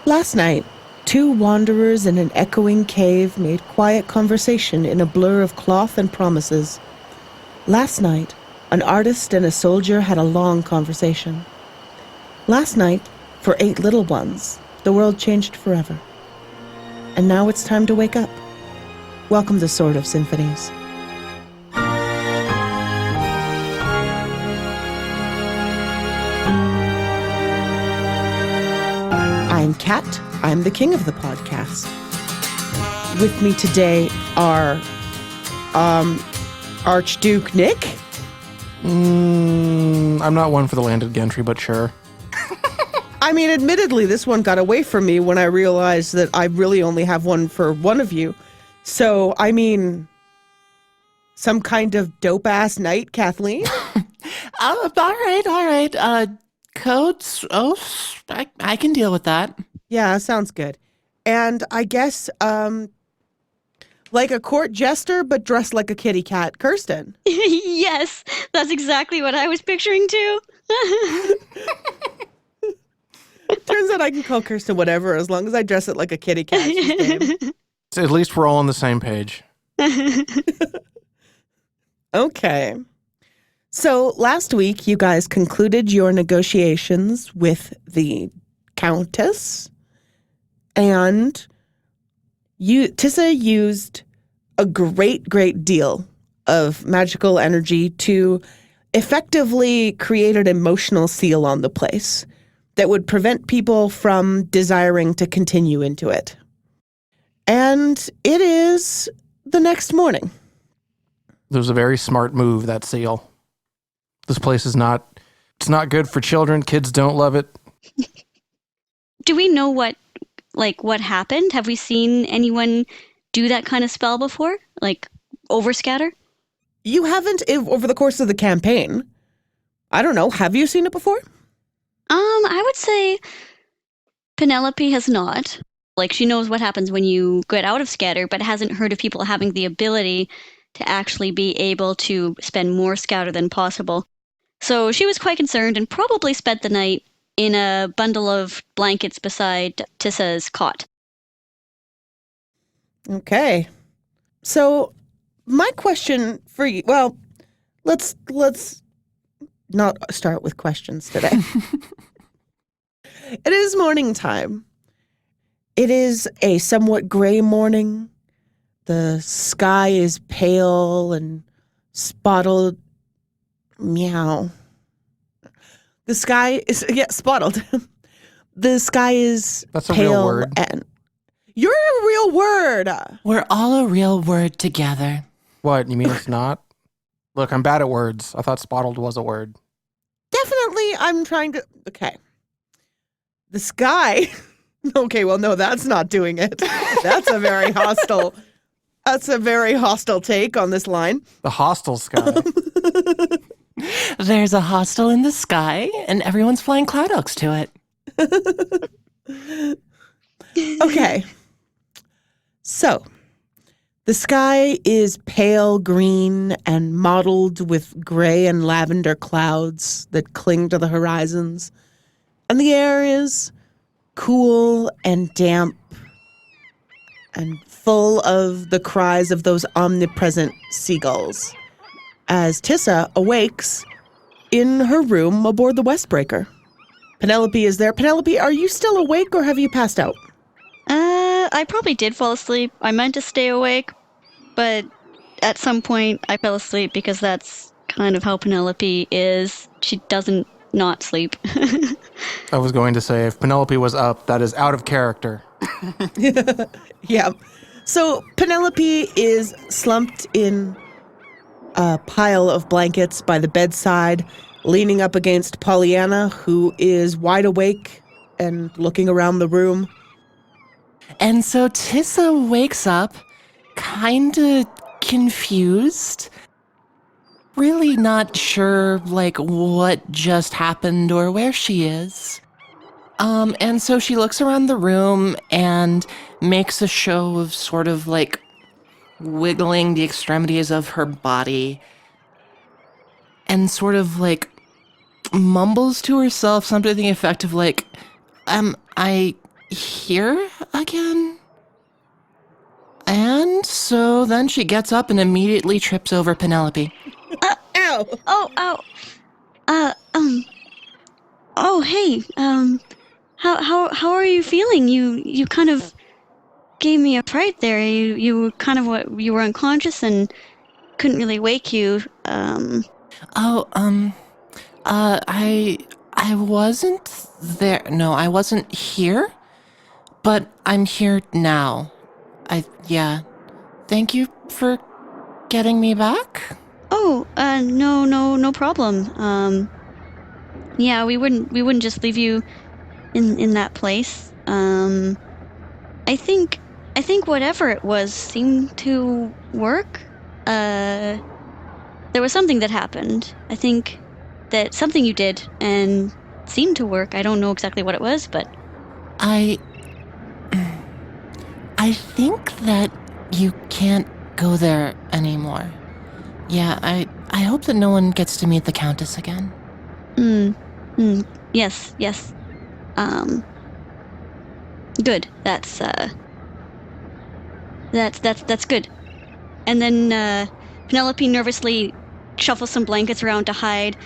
Last night, two wanderers in an echoing cave made quiet conversation in a blur of cloth and promises. Last night, an artist and a soldier had a long conversation. Last night, for 8 little ones, the world changed forever. And now it's time to wake up. Welcome to Sword of Symphonies. I'm Kat. I'm the king of the podcast. With me today are Archduke Nick. I'm not one for the landed gentry, but sure. I mean, admittedly, this one got away from me when I realized that I really only have one for one of you. So, I mean, some kind of dope-ass night, Kathleen? All right. Codes, I can deal with that. Yeah, sounds good. And I guess, like a court jester, but dressed like a kitty cat, Kirsten. Yes, that's exactly what I was picturing too. Turns out I can call Kirsten whatever, as long as I dress it like a kitty cat. She's game. So at least we're all on the same page. Okay. So last week, you guys concluded your negotiations with the Countess, and Tissa used a great deal of magical energy to effectively create an emotional seal on the place that would prevent people from desiring to continue into it. And it is the next morning. It was a very smart move, that seal. This place is not good for children. Kids don't love it. Do we know what happened? Have we seen anyone do that kind of spell before? Like overscatter? You haven't over the course of the campaign. I don't know. Have you seen it before? I would say Penelope has not. Like, she knows what happens when you get out of scatter, but hasn't heard of people having the ability to actually be able to spend more scatter than possible. So she was quite concerned and probably spent the night in a bundle of blankets beside Tissa's cot. Okay. So my question for you, well, let's not start with questions today. It is morning time. It is a somewhat gray morning. The sky is pale and spotted. Meow. The sky is, spotted. The sky is That's a pale real word. And you're a real word. We're all a real word together. What, you mean it's not? Look, I'm bad at words. I thought spotted was a word. Definitely, I'm trying to... Okay. The sky... Okay, well, no, that's not doing it. That's a very hostile take on this line. The hostile sky. There's a hostel in the sky, and everyone's flying cloud oaks to it. Okay. So, the sky is pale green and mottled with gray and lavender clouds that cling to the horizons. And the air is cool and damp and full of the cries of those omnipresent seagulls as Tissa awakes in her room aboard the Westbreaker. Penelope is there. Penelope, are you still awake or have you passed out? I probably did fall asleep. I meant to stay awake, but at some point I fell asleep because that's kind of how Penelope is. She doesn't not sleep. I was going to say, if Penelope was up, that is out of character. Yeah. So Penelope is slumped in a pile of blankets by the bedside, leaning up against Pollyanna, who is wide awake and looking around the room. And so Tissa wakes up, kind of confused, really not sure, what just happened or where she is. And so she looks around the room and makes a show of sort of, wiggling the extremities of her body and sort of, mumbles to herself something to the effect of, here again? And so then she gets up and immediately trips over Penelope. Ow! Oh, uh, um, oh, hey, how are you feeling? You kind of gave me a fright there. You were kind of you were unconscious and couldn't really wake you. Oh, I wasn't there. No, I wasn't here, but I'm here now. Yeah. Thank you for getting me back. Oh, no problem. Yeah, we wouldn't just leave you in that place. I think whatever it was seemed to work. There was something that happened. I think that something you did and seemed to work. I don't know exactly what it was, but I think that you can't go there anymore. Yeah, I hope that no one gets to meet the Countess again. Yes. Good. That's good. And then Penelope nervously shuffles some blankets around to hide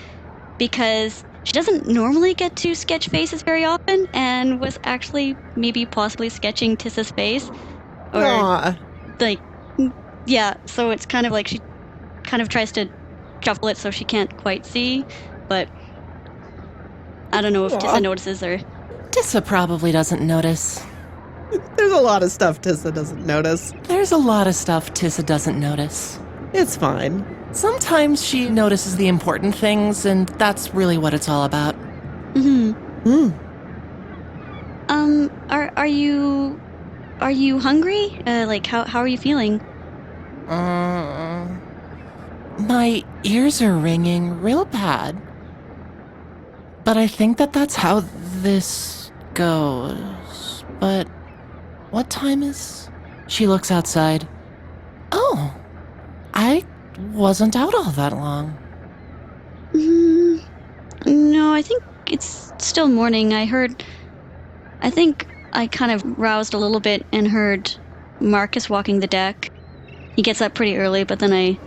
because she doesn't normally get to sketch faces very often and was actually maybe possibly sketching Tissa's face. Or Aw. like, yeah, so it's kind of like she kind of tries to shuffle it so she can't quite see, but I don't know if Tissa notices or... Tissa probably doesn't notice. There's a lot of stuff Tissa doesn't notice. There's a lot of stuff Tissa doesn't notice. It's fine. Sometimes she notices the important things, and that's really what it's all about. Are you hungry? Like, how are you feeling? My ears are ringing real bad. But I think that that's how this goes. But what time is... She looks outside. Oh, I wasn't out all that long. No, I think it's still morning. I think I kind of roused a little bit and heard Marcus walking the deck. He gets up pretty early, but then I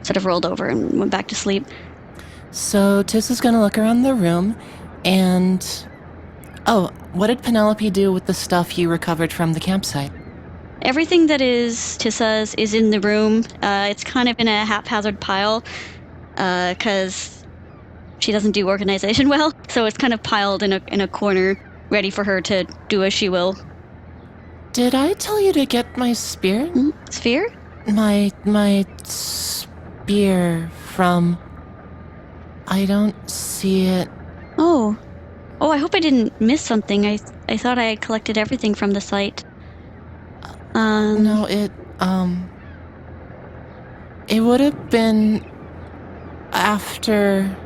sort of rolled over and went back to sleep. So Tissa's gonna look around the room and... Oh, what did Penelope do with the stuff you recovered from the campsite? Everything that is Tissa's is in the room. It's kind of in a haphazard pile, because she doesn't do organization well. So it's kind of piled in a corner, ready for her to do as she will. Did I tell you to get my spear? Sphere? My spear from... I don't see it. Oh, I hope I didn't miss something. I thought I had collected everything from the site. No, it would have been after...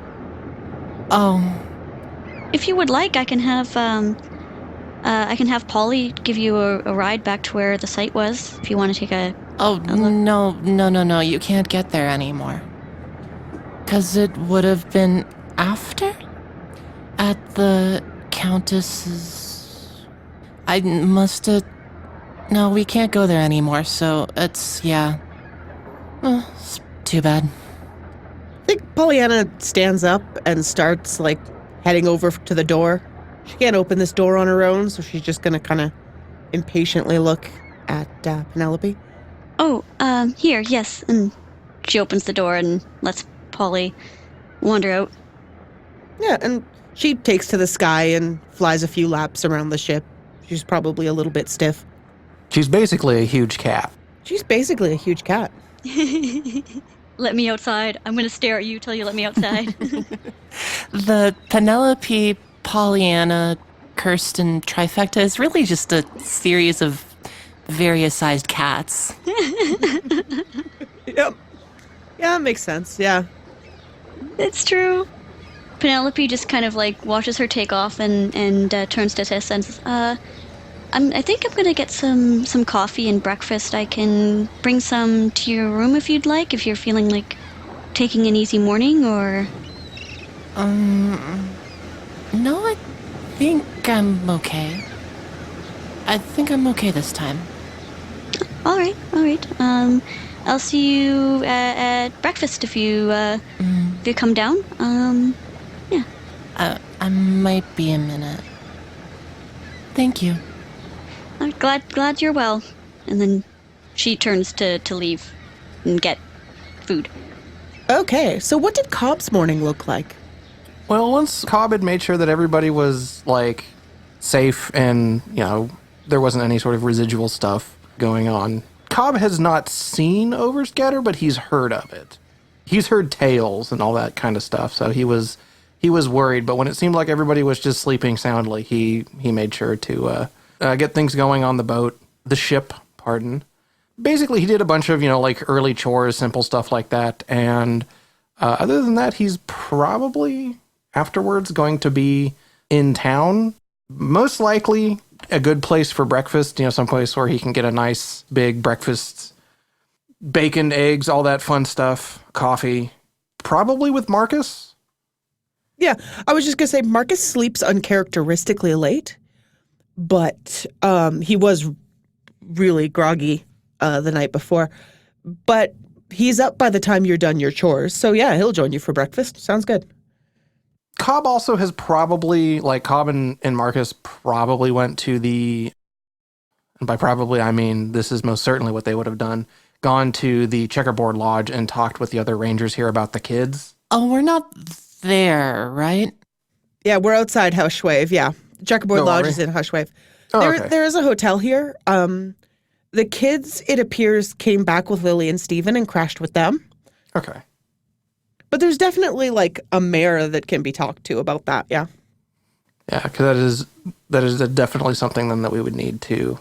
Oh. If you would like, I can have Polly give you a ride back to where the site was, if you want to take a... Oh, no, you can't get there anymore. 'Cause it would have been after? At the Countess's... I must have... No, we can't go there anymore, so it's... yeah. It's too bad. I think Pollyanna stands up and starts, like, heading over to the door. She can't open this door on her own, so she's just gonna kind of impatiently look at Penelope. Oh, here, yes. And she opens the door and lets Polly wander out. Yeah, and she takes to the sky and flies a few laps around the ship. She's probably a little bit stiff. She's basically a huge cat. She's basically a huge cat. Let me outside. I'm going to stare at you till you let me outside. The Penelope, Pollyanna, Kirsten trifecta is really just a series of various sized cats. Yep. Yeah, that makes sense, yeah. It's true. Penelope just kind of like watches her take off and turns to Tess and says, I think I'm gonna get some coffee and breakfast. I can bring some to your room if you'd like, if you're feeling like taking an easy morning, or... No, I think I'm okay. I think I'm okay this time. All right. I'll see you at breakfast if you come down. Yeah. I might be a minute. Thank you. I'm glad you're well. And then she turns to leave and get food. Okay, so what did Cobb's morning look like? Well, once Cobb had made sure that everybody was, like, safe and, there wasn't any sort of residual stuff going on, Cobb has not seen Overscatter, but he's heard of it. He's heard tales and all that kind of stuff, so he was worried. But when it seemed like everybody was just sleeping soundly, he made sure to get things going on the ship, pardon. Basically, he did a bunch of, early chores, simple stuff like that. And other than that, he's probably afterwards going to be in town. Most likely a good place for breakfast, someplace where he can get a nice big breakfast, bacon, eggs, all that fun stuff, coffee, probably with Marcus. Yeah, I was just going to say Marcus sleeps uncharacteristically late, but he was really groggy the night before. But he's up by the time you're done your chores. So yeah, he'll join you for breakfast. Sounds good. Cobb also has probably, Cobb and Marcus probably went to and by probably I mean this is most certainly what they would have done, gone to the Checkerboard Lodge and talked with the other rangers here about the kids. Oh, we're not there, right? Yeah, we're outside Hushwave, yeah. Checkerboard Lodge is in Hushwave. Okay. There is a hotel here. The kids, it appears, came back with Lily and Steven and crashed with them. Okay. But there's definitely a mayor that can be talked to about that, yeah. Yeah, because that is definitely something then that we would need to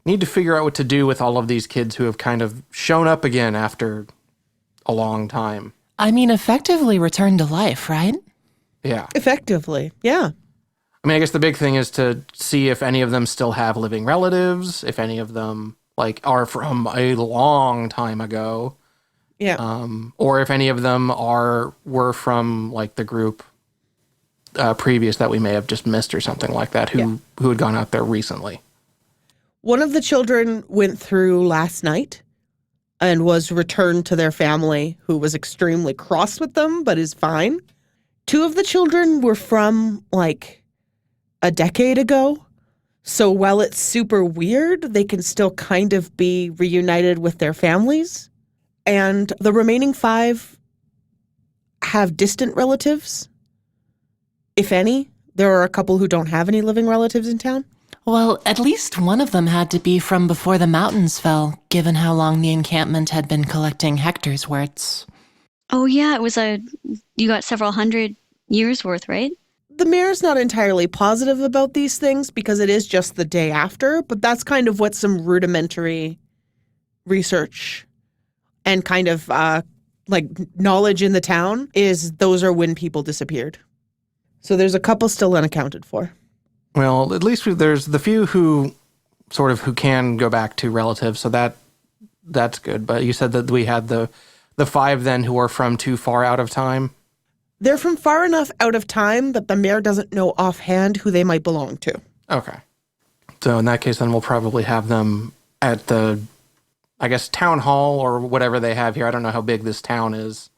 figure out what to do with all of these kids who have kind of shown up again after a long time. I mean, effectively returned to life, right? Yeah. Effectively, yeah. I mean, I guess the big thing is to see if any of them still have living relatives, if any of them are from a long time ago. Yeah. Or if any of them were from the group previous that we may have just missed or something like that, who had gone out there recently. One of the children went through last night and was returned to their family, who was extremely cross with them, but is fine. 2 of the children were from a decade ago. So while it's super weird, they can still kind of be reunited with their families. And the remaining 5 have distant relatives, if any. There are a couple who don't have any living relatives in town. Well, at least one of them had to be from before the mountains fell, given how long the encampment had been collecting Hector's words. Oh yeah, it was you got several hundred years worth, right? The mayor's not entirely positive about these things because it is just the day after, but that's kind of what some rudimentary research and kind of knowledge in the town is. Those are when people disappeared. So there's a couple still unaccounted for. Well, at least there's the few who can go back to relatives, so that's good. But you said that we had the 5 then who are from too far out of time? They're from far enough out of time that the mayor doesn't know offhand who they might belong to. Okay. So in that case, then we'll probably have them at the, town hall or whatever they have here. I don't know how big this town is.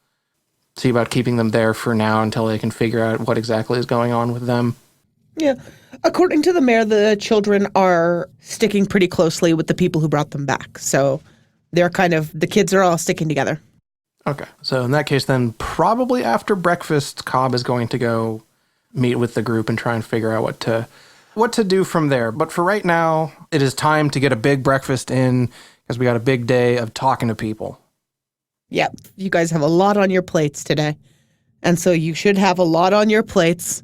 See about keeping them there for now until they can figure out what exactly is going on with them. Yeah. According to the mayor, the children are sticking pretty closely with the people who brought them back. So they're the kids are all sticking together. Okay. So in that case, then probably after breakfast, Cobb is going to go meet with the group and try and figure out what to do from there. But for right now, it is time to get a big breakfast in because we got a big day of talking to people. Yep. You guys have a lot on your plates today. And so you should have a lot on your plates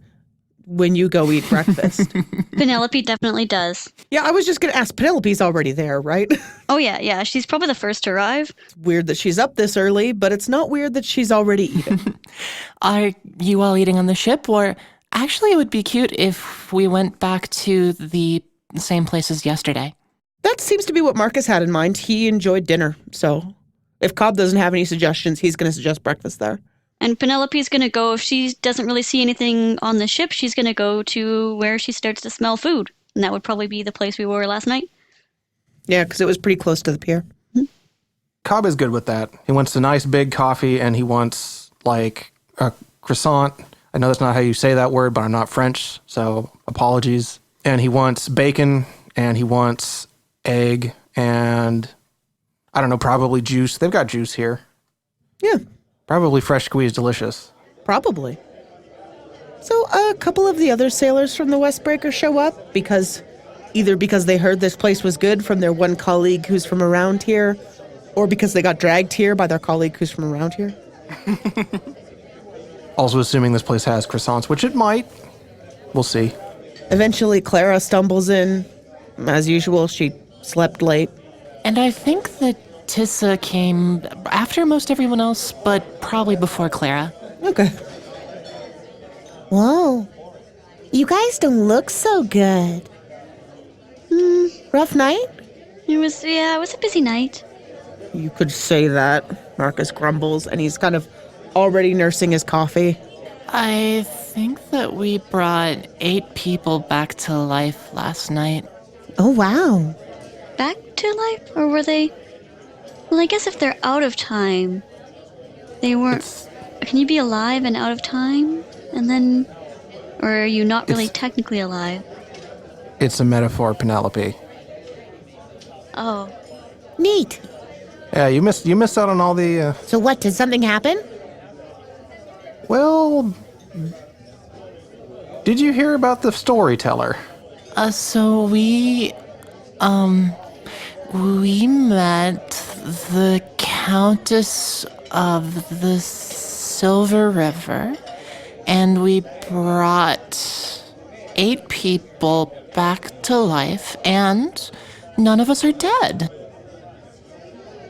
when you go eat breakfast. Penelope definitely does. Yeah, I was just going to ask. Penelope's already there, right? Oh yeah. She's probably the first to arrive. It's weird that she's up this early, but it's not weird that she's already eaten. Are you all eating on the ship? Or actually, it would be cute if we went back to the same place as yesterday. That seems to be what Marcus had in mind. He enjoyed dinner. So if Cobb doesn't have any suggestions, he's going to suggest breakfast there. And Penelope's going to go, if she doesn't really see anything on the ship, she's going to go to where she starts to smell food. And that would probably be the place we were last night. Yeah, because it was pretty close to the pier. Cobb is good with that. He wants a nice big coffee, and he wants, like, a croissant. I know that's not how you say that word, but I'm not French, so apologies. And he wants bacon, and he wants egg, and I don't know, probably juice. They've got juice here. Yeah, Probably fresh squeezed delicious. probably. So a couple of the other sailors from the Westbreaker show up either because they heard this place was good from their one colleague who's from around here, or because they got dragged here by their colleague who's from around here. Also assuming this place has croissants, which it might. We'll see. Eventually, Clara stumbles in. As usual, she slept late. And I think that Tissa came after most everyone else, but probably before Clara. Okay. Whoa. You guys don't look so good. Rough night? It was a busy night. You could say that. Marcus grumbles, and he's kind of already nursing his coffee. I think that we brought 8 people back to life last night. Oh, wow. Back to life? Or were they... Well, I guess if they're out of time, they weren't... Can you be alive and out of time? And then... Or are you not really technically alive? It's a metaphor, Penelope. Oh. Neat. Yeah, you missed out on all the, So what, did something happen? well... Did you hear about the storyteller? So we met the Countess of the Silver River, and we brought 8 people back to life, and none of us are dead.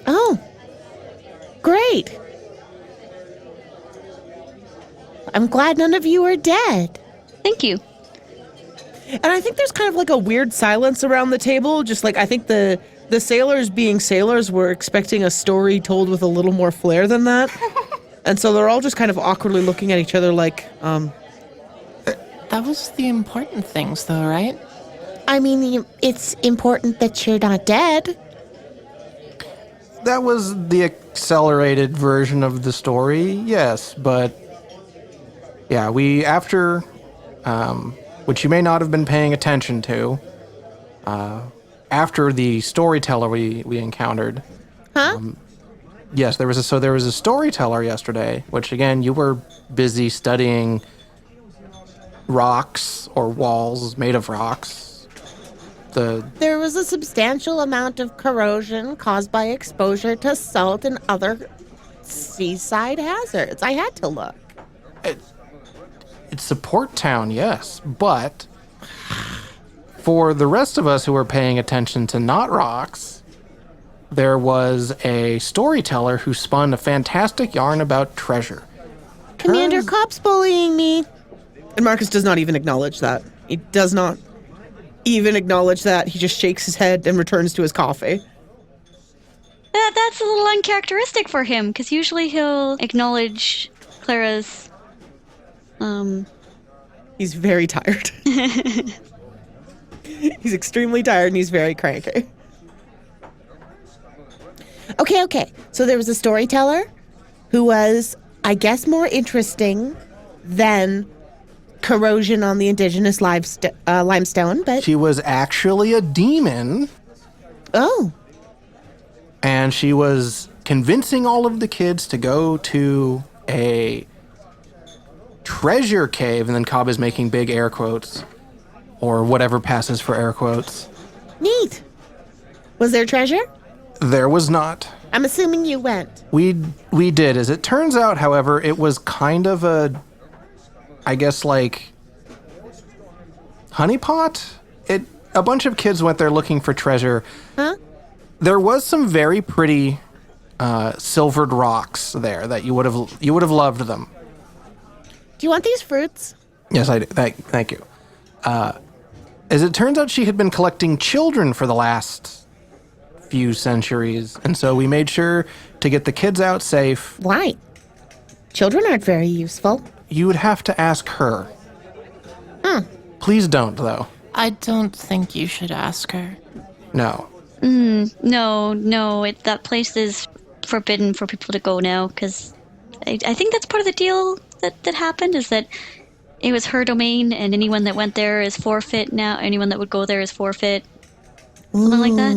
Oh. Great. I'm glad none of you are dead. Thank you. And I think there's kind of like a weird silence around the table. Just like I think the sailors being sailors were expecting a story told with a little more flair than that. And so they're all just kind of awkwardly looking at each other like, That was the important things, though, right? I mean, it's important that you're not dead. That was the accelerated version of the story, yes, but yeah, which you may not have been paying attention to, after the storyteller we encountered. Huh? Yes, there was a storyteller yesterday, which again, you were busy studying rocks or walls made of rocks. There was a substantial amount of corrosion caused by exposure to salt and other seaside hazards. I had to look. It's a port town, yes, but for the rest of us who were paying attention to not rocks, there was a storyteller who spun a fantastic yarn about treasure. Commander Copp's bullying me. and Marcus does not even acknowledge that. He does not even acknowledge that. He just shakes his head and returns to his coffee. That's a little uncharacteristic for him, because usually he'll acknowledge Clara's, He's very tired. He's extremely tired and he's very cranky. Okay. So there was a storyteller who was, I guess, more interesting than corrosion on the indigenous limestone, but... She was actually a demon, Oh. and she was convincing all of the kids to go to a treasure cave, and then Cobb is making big air quotes, or whatever passes for air quotes. Neat. Was there treasure? There was not. I'm assuming you went. We did. As it turns out, however, it was kind of a, I guess, like, honeypot? A bunch of kids went there looking for treasure. Huh? There was some very pretty silvered rocks there that you would have loved them. Do you want these fruits? Yes, I do. Thank you. As it turns out, she had been collecting children for the last few centuries, and so we made sure to get the kids out safe. Why? Children aren't very useful. You would have to ask her. Please don't, though. I don't think you should ask her. No. No, that place is forbidden for people to go now, because I think that's part of the deal that happened, is that it was her domain, and anyone that went there is forfeit now. Anyone that would go there is forfeit. Something like that.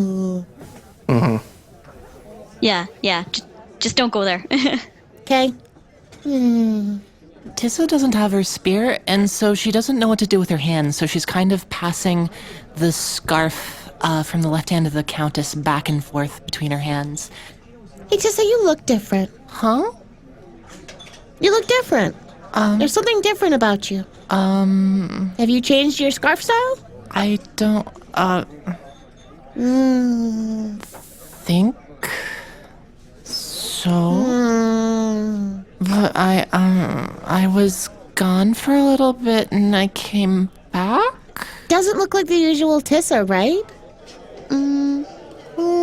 Ooh. Yeah. Just don't go there. Okay. Tissa doesn't have her spear, and so she doesn't know what to do with her hands, so she's kind of passing the scarf from the left hand of the Countess back and forth between her hands. Hey, Tissa, you look different. Huh? You look different. There's something different about you. Have you changed your scarf style? I don't, think so. But I was gone for a little bit and I came back. Doesn't look like the usual Tissa, right?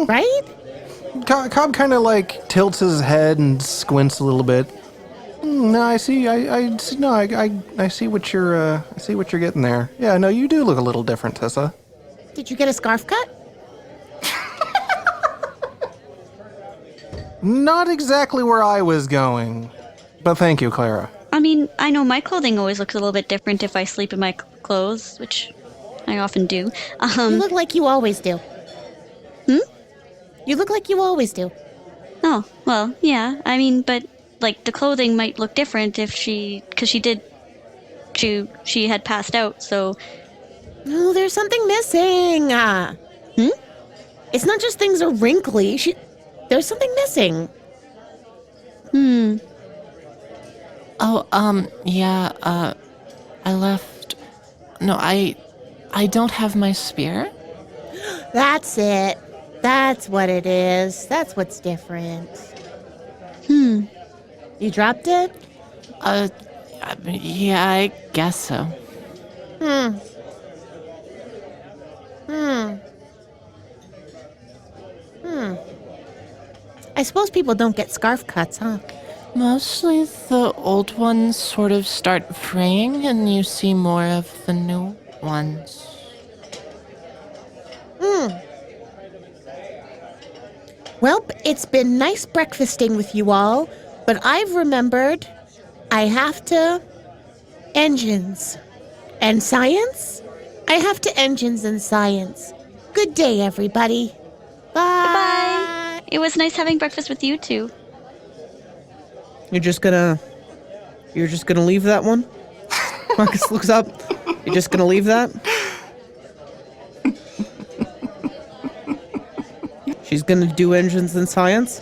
Right? Cobb kind of like tilts his head and squints a little bit. No, I see. I see. No, I see what you're. I see what you're getting there. Yeah, no, you do look a little different, Tessa. Did you get a scarf cut? Not exactly where I was going, but thank you, Clara. I mean, I know my clothing always looks a little bit different if I sleep in my clothes, which I often do. You look like you always do. You look like you always do. Oh, well, yeah. I mean, but like the clothing might look different if because she had passed out, so. No, there's something missing. It's not just things are wrinkly. There's something missing. Oh, yeah, I left. No, I don't have my spear. That's it. That's what it is. That's what's different. You dropped it? Yeah, I guess so. I suppose people don't get scarf cuts, huh? Mostly the old ones sort of start fraying and you see more of the new ones. Well, it's been nice breakfasting with you all, but I've remembered I have to engines and science. I have to engines and science. Good day, everybody. Bye. Bye. It was nice having breakfast with you two. You're just gonna leave that one? Marcus looks up. You're just gonna leave that? She's gonna do engines and science?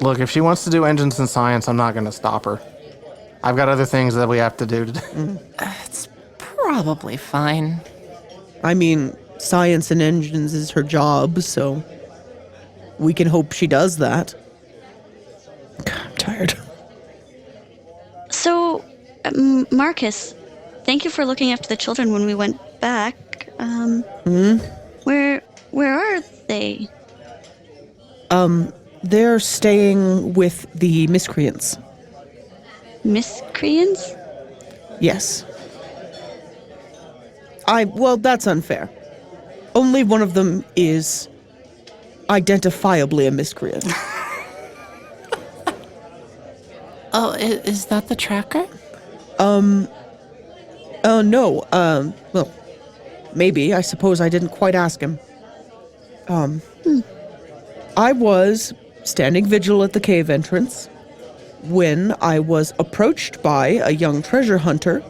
Look, if she wants to do engines and science, I'm not going to stop her. I've got other things that we have to do today. It's probably fine. I mean, science and engines is her job, so we can hope she does that. God, I'm tired. So, Marcus, thank you for looking after the children when we went back. Where are they? They're staying with the miscreants. Miscreants? Yes. Well, that's unfair. Only one of them is identifiably a miscreant. Oh, is that the tracker? No. Well, maybe. I suppose I didn't quite ask him. I was standing vigil at the cave entrance when I was approached by a young treasure hunter,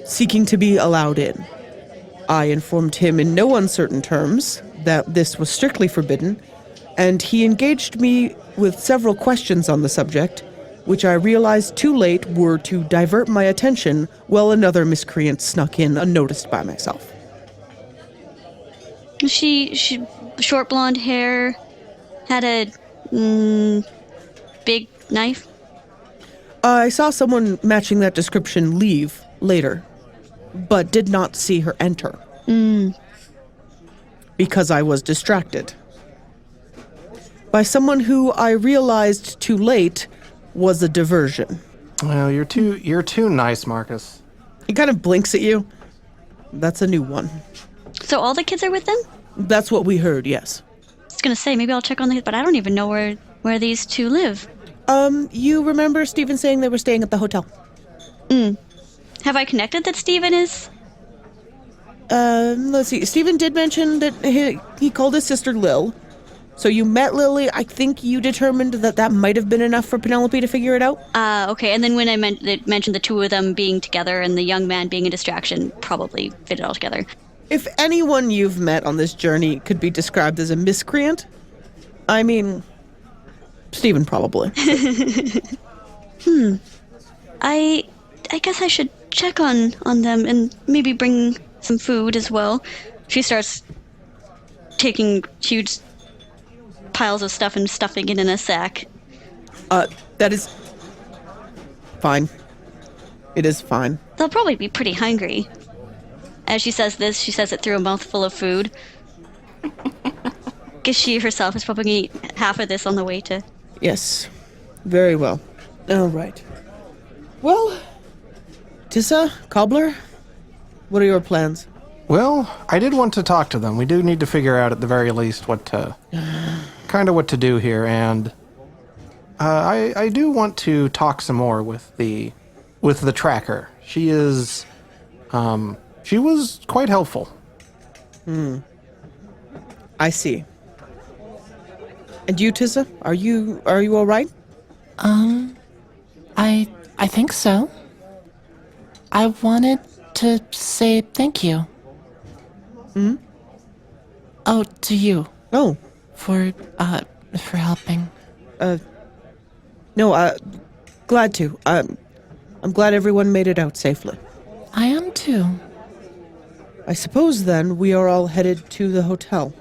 seeking to be allowed in. I informed him in no uncertain terms that this was strictly forbidden, and he engaged me with several questions on the subject, which I realized too late were to divert my attention while another miscreant snuck in unnoticed by myself. She short blonde hair, had a big knife. I saw someone matching that description leave later, but did not see her enter. Because I was distracted by someone who I realized too late was a diversion. Well, you're too nice, Marcus. He kind of blinks at you. That's a new one. So all the kids are with them? That's what we heard, yes. I was going to say, maybe I'll check on the kids, but I don't even know where these two live. You remember Stephen saying they were staying at the hotel? Have I connected that Steven is? Let's see. Stephen did mention that he called his sister Lil. So you met Lily. I think you determined that might have been enough for Penelope to figure it out. Okay. And then when I mentioned the two of them being together and the young man being a distraction, probably fit it all together. If anyone you've met on this journey could be described as a miscreant, I mean, Stephen probably. I guess I should check on them and maybe bring some food as well. She starts taking huge piles of stuff and stuffing it in a sack. That is fine. It is fine. They'll probably be pretty hungry. As she says this, she says it through a mouthful of food. Guess she herself is probably going to eat half of this on the way to... Yes. Very well. All right. Well, Tissa, Cobbler, what are your plans? Well, I did want to talk to them. We do need to figure out at the very least what to do here, and I do want to talk some more with the tracker. She is, she was quite helpful. I see. And you, Tissa, are you all right? I think so. I wanted to say thank you. Oh, to you. Oh. For helping. No, glad to. I'm glad everyone made it out safely. I am too. I suppose then we are all headed to the hotel.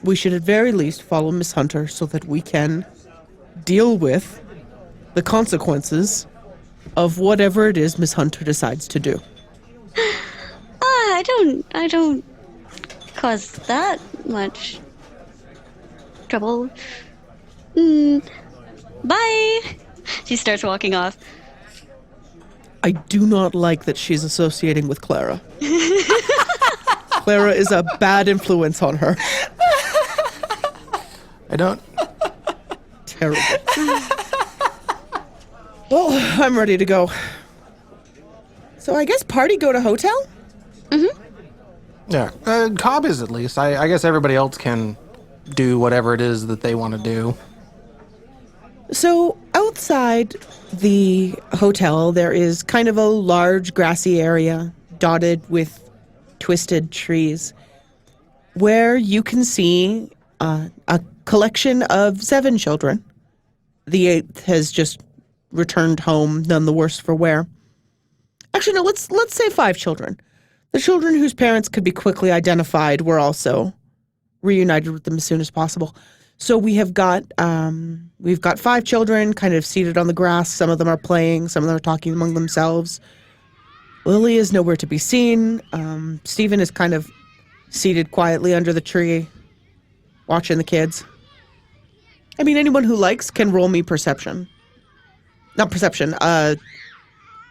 We should at very least follow Miss Hunter so that we can deal with the consequences of whatever it is Miss Hunter decides to do. I don't cause that much trouble. Bye! She starts walking off. I do not like that she's associating with Clara. Clara is a bad influence on her. I don't... Terrible. Well, I'm ready to go. So I guess party go to hotel? Yeah, Cobb is at least. I guess everybody else can do whatever it is that they want to do. So outside the hotel, there is kind of a large grassy area dotted with twisted trees where you can see a collection of 7 children. The 8th has just returned home, none the worse for wear. Actually, no, let's say 5 children. The children whose parents could be quickly identified were also reunited with them as soon as possible. So we've got 5 children kind of seated on the grass. Some of them are playing, some of them are talking among themselves. Lily is nowhere to be seen. Stephen is kind of seated quietly under the tree, watching the kids. I mean, anyone who likes can roll me perception. Not perception,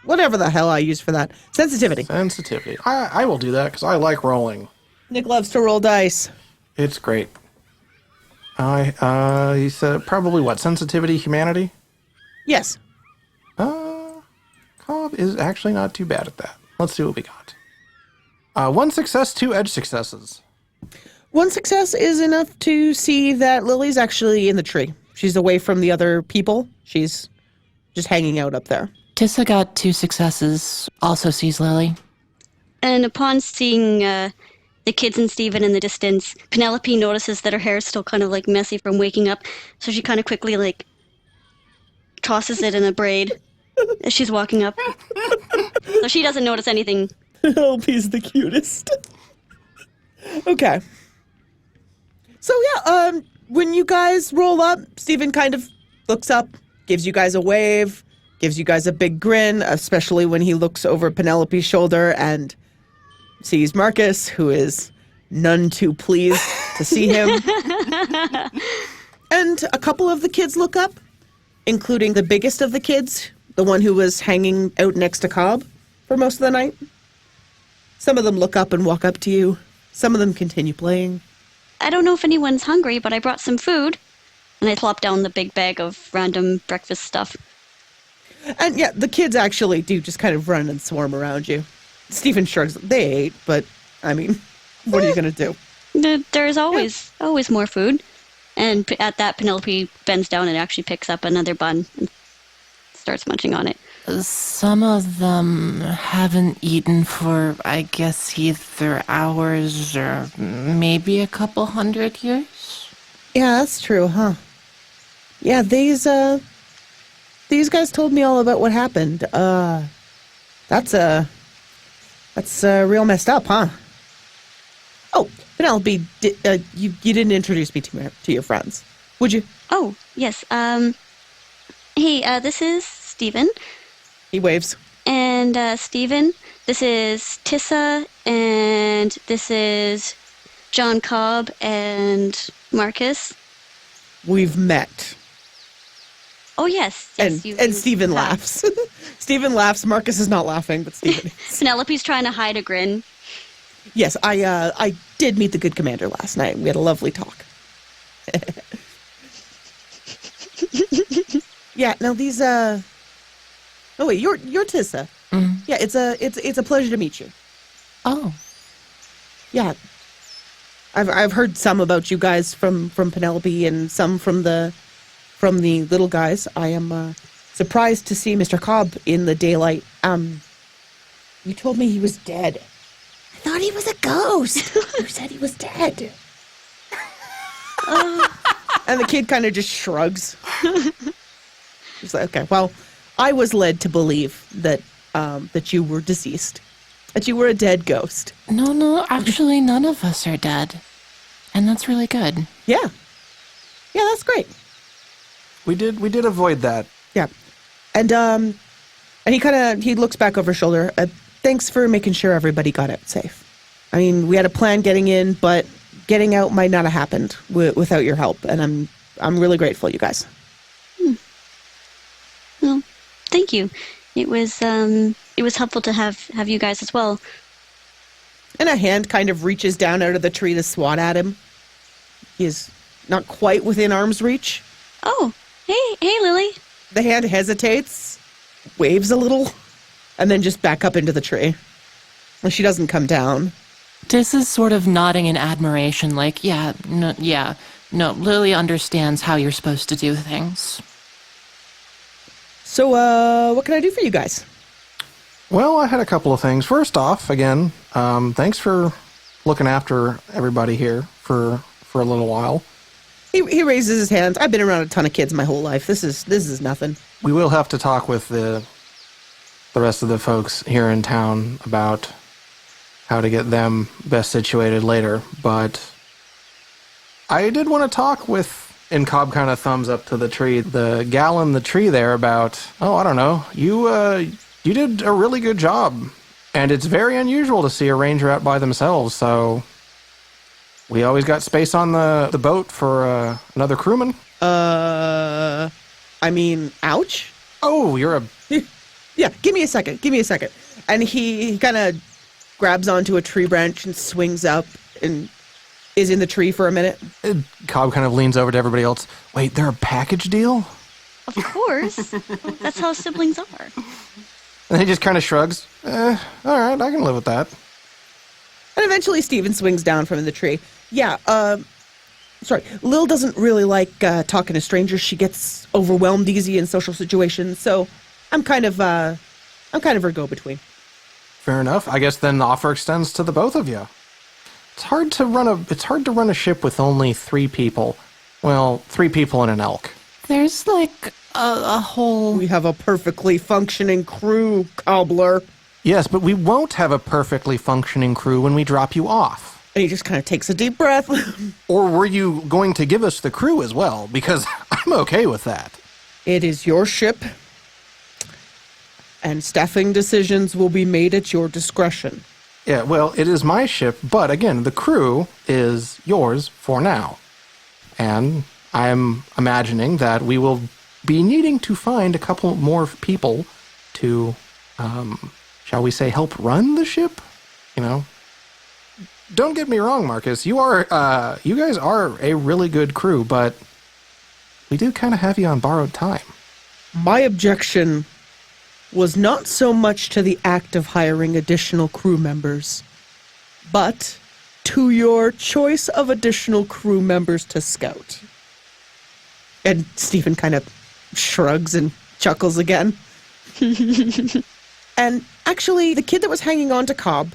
whatever the hell I use for that. Sensitivity. Sensitivity. I will do that because I like rolling. Nick loves to roll dice. It's great. He said probably what? Sensitivity, humanity? Yes. Cobb is actually not too bad at that. Let's see what we got. 1 success, 2 edge successes. 1 success is enough to see that Lily's actually in the tree. She's away from the other people. She's just hanging out up there. Tissa got 2 successes, also sees Lily. And upon seeing the kids and Steven in the distance, Penelope notices that her hair is still kind of like messy from waking up. So she kind of quickly like tosses it in a braid as she's walking up. So she doesn't notice anything. Penelope's the cutest. Okay. So yeah, when you guys roll up, Steven kind of looks up, gives you guys a wave, gives you guys a big grin, especially when he looks over Penelope's shoulder and sees Marcus, who is none too pleased to see him. And a couple of the kids look up, including the biggest of the kids, the one who was hanging out next to Cobb for most of the night. Some of them look up and walk up to you. Some of them continue playing. I don't know if anyone's hungry, but I brought some food. And I plop down the big bag of random breakfast stuff. And yeah, the kids actually do just kind of run and swarm around you. Stephen shrugs. They ate, but I mean, what are you going to do? There's always more food. And at that, Penelope bends down and actually picks up another bun and starts munching on it. Some of them haven't eaten for, I guess, either hours or maybe a couple 100 years. Yeah, that's true, huh? Yeah, these guys told me all about what happened. That's real messed up, huh? Oh, Penelope, you didn't introduce me to your friends, would you? Oh, yes. Hey, this is Steven. He waves. And, Steven, this is Tissa, and this is John Cobb and Marcus. We've met. Oh, yes. And Stephen laughs. Stephen laughs. Marcus is not laughing, but Stephen is. Penelope's trying to hide a grin. Yes, I did meet the good commander last night. We had a lovely talk. Yeah, now these oh wait, you're Tissa. Mm. Yeah, it's a pleasure to meet you. Oh. Yeah. I've heard some about you guys from Penelope and some from the little guys. I am surprised to see Mr. Cobb in the daylight. You told me he was dead. I thought he was a ghost. You said he was dead. And the kid kind of just shrugs. He's like, okay, well, I was led to believe that you were deceased, that you were a dead ghost. No, actually, none of us are dead. And that's really good. Yeah. Yeah, that's great. We did avoid that. Yeah. And he looks back over his shoulder. Thanks for making sure everybody got out safe. I mean, we had a plan getting in, but getting out might not have happened without your help, and I'm really grateful, you guys. Well, thank you. It was helpful to have you guys as well. And a hand kind of reaches down out of the tree to swat at him. He is not quite within arm's reach. Oh, hey, Lily. The hand hesitates, waves a little, and then just back up into the tree. And she doesn't come down. This is sort of nodding in admiration, like, no, Lily understands how you're supposed to do things. So, what can I do for you guys? Well, I had a couple of things. First off, again, thanks for looking after everybody here for a little while. He raises his hands. I've been around a ton of kids my whole life. This is nothing. We will have to talk with the rest of the folks here in town about how to get them best situated later, but I did want to talk with, and Cobb kind of thumbs up to the tree, the gal in the tree there about, I don't know, you did a really good job, and it's very unusual to see a ranger out by themselves, so we always got space on the boat for another crewman. I mean, ouch. Oh, you're a... Yeah, give me a second. And he kind of grabs onto a tree branch and swings up and is in the tree for a minute. Cobb kind of leans over to everybody else. Wait, they're a package deal? Of course. That's how siblings are. And he just kind of shrugs. All right, I can live with that. And eventually Steven swings down from the tree. Yeah, sorry, Lil doesn't really like talking to strangers. She gets overwhelmed easy in social situations, so I'm kind of her go-between. Fair enough. I guess then the offer extends to the both of you. It's hard to run a ship with only 3 people. Well, 3 people and an elk. There's like a whole... We have a perfectly functioning crew, cobbler. Yes, but we won't have a perfectly functioning crew when we drop you off. And he just kind of takes a deep breath. Or were you going to give us the crew as well? Because I'm okay with that. It is your ship, and staffing decisions will be made at your discretion. Yeah, well, it is my ship, but again, the crew is yours for now. And I'm imagining that we will be needing to find a couple more people to shall we say, help run the ship? You know? Don't get me wrong, Marcus. You guys are a really good crew, but we do kind of have you on borrowed time. My objection was not so much to the act of hiring additional crew members, but to your choice of additional crew members to scout. And Stephen kind of shrugs and chuckles again. And actually, the kid that was hanging on to Cobb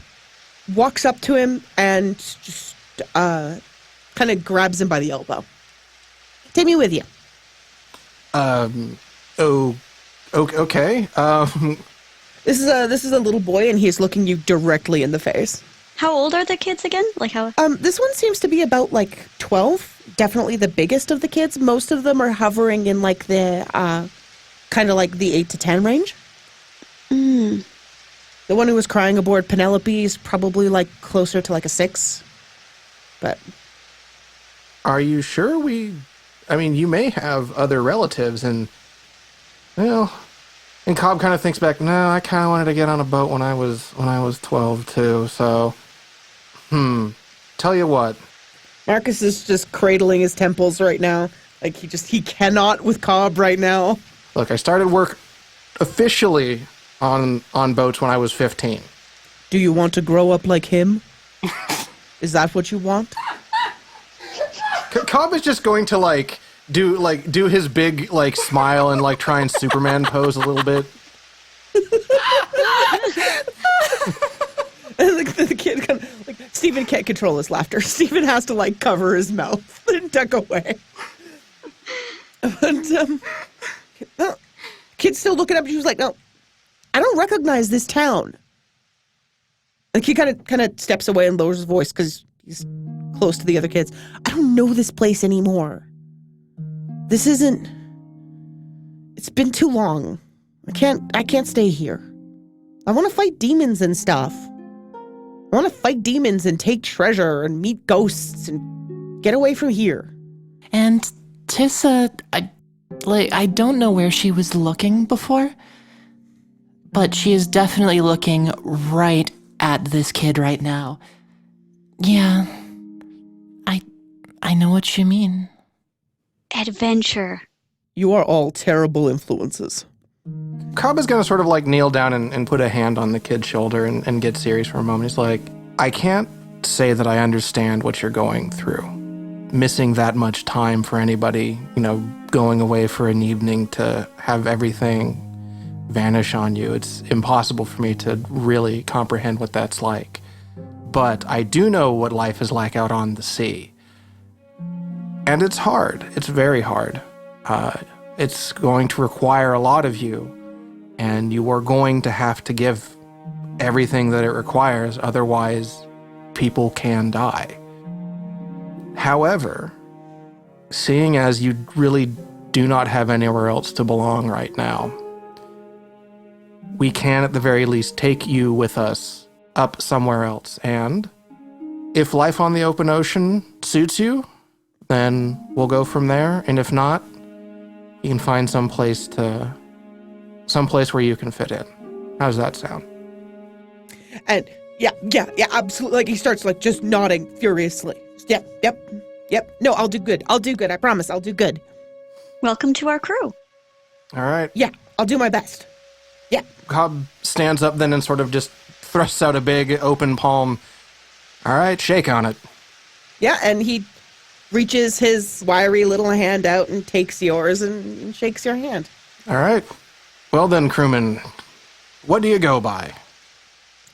walks up to him and just kind of grabs him by the elbow. Take me with you. Okay. This is a little boy, and he's looking you directly in the face. How old are the kids again? Like how? This one seems to be about like 12. Definitely the biggest of the kids. Most of them are hovering in like the kind of like the 8 to 10 range. Mm. The one who was crying aboard Penelope is probably like closer to like a 6. But Are you sure you may have other relatives and, well, and Cobb kind of thinks back, no, I kind of wanted to get on a boat when I was 12 too, so, tell you what. Marcus is just cradling his temples right now. Like he cannot with Cobb right now. Look, I started work officially on boats when I was 15. Do you want to grow up like him? Is that what you want? Cobb is just going to do his big smile and try and Superman pose a little bit. And the kid kind of, Stephen can't control his laughter. Stephen has to cover his mouth and duck away. And kid's still looking up. And she was like, "No, I don't recognize this town." And he kind of steps away and lowers his voice because he's close to the other kids. "I don't know this place anymore. This isn't. It's been too long. I can't stay here. I want to fight demons and stuff. I want to fight demons and take treasure and meet ghosts and get away from here." And Tissa, I don't know where she was looking before, but she is definitely looking right at this kid right now. Yeah, I know what you mean. Adventure. You are all terrible influences. Cobb is going to sort of kneel down and put a hand on the kid's shoulder and get serious for a moment. He's like, I can't say that I understand what you're going through. Missing that much time for anybody, going away for an evening to have everything vanish on you. It's impossible for me to really comprehend what that's like. But I do know what life is like out on the sea. And it's hard. It's very hard. It's going to require a lot of you. And you are going to have to give everything that it requires, otherwise people can die. However, seeing as you really do not have anywhere else to belong right now, we can at the very least take you with us up somewhere else. And if life on the open ocean suits you, then we'll go from there. And if not, you can find some place where you can fit in. How does that sound? And yeah, absolutely. He starts just nodding furiously. Yep. No, I'll do good. I promise I'll do good. Welcome to our crew. All right. Yeah, I'll do my best. Yeah. Cobb stands up then and sort of just thrusts out a big open palm. All right, shake on it. Yeah, and he reaches his wiry little hand out and takes yours and shakes your hand. All right. Well then, crewman, what do you go by?